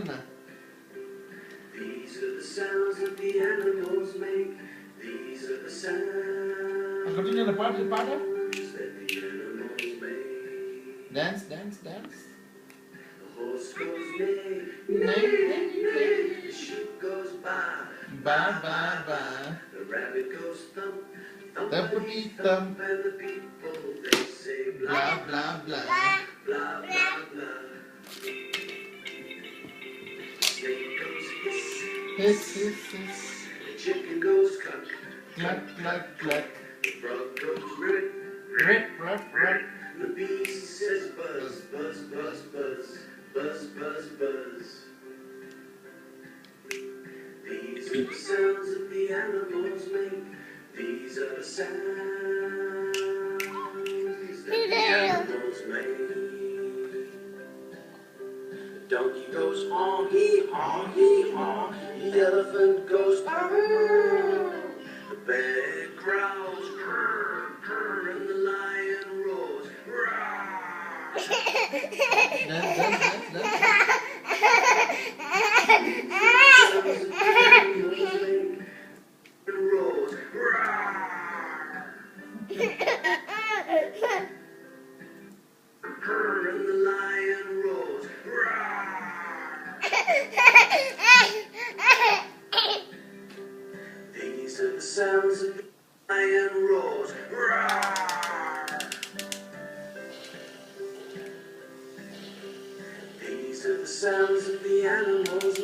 na. These are the sounds that the animals make. These are the sounds Continue the part, that the animals make. Dance, dance, dance. The horse goes neigh, Neigh, neigh, neigh. the sheep goes baa, Ba, ba, ba. the rabbit goes thump, Thumpity thumpity thump. thump, and the people they say Blah, blah, blah, blah. blah, blah, blah. Snake goes hiss, Hiss, hiss, hiss. the chicken goes cluck, Cluck, cluck, cluck. the frog goes ribbit, Rip, ruff, ruff. the bee says buzz, buzz, buzz, buzz, buzz, buzz, buzz. These are the sounds that the animals make. These are the sounds that the animals make. The donkey goes haw hee haw hee haw. The elephant goes purr. The bear growls purr purr, and the lion roars rawr. Dance, dance, dance, dance. Sounds that the animals make. And roars rawr. Purr, and the lion roars rawr. These are the sounds of the lion roars rawr. These are the sounds that the animals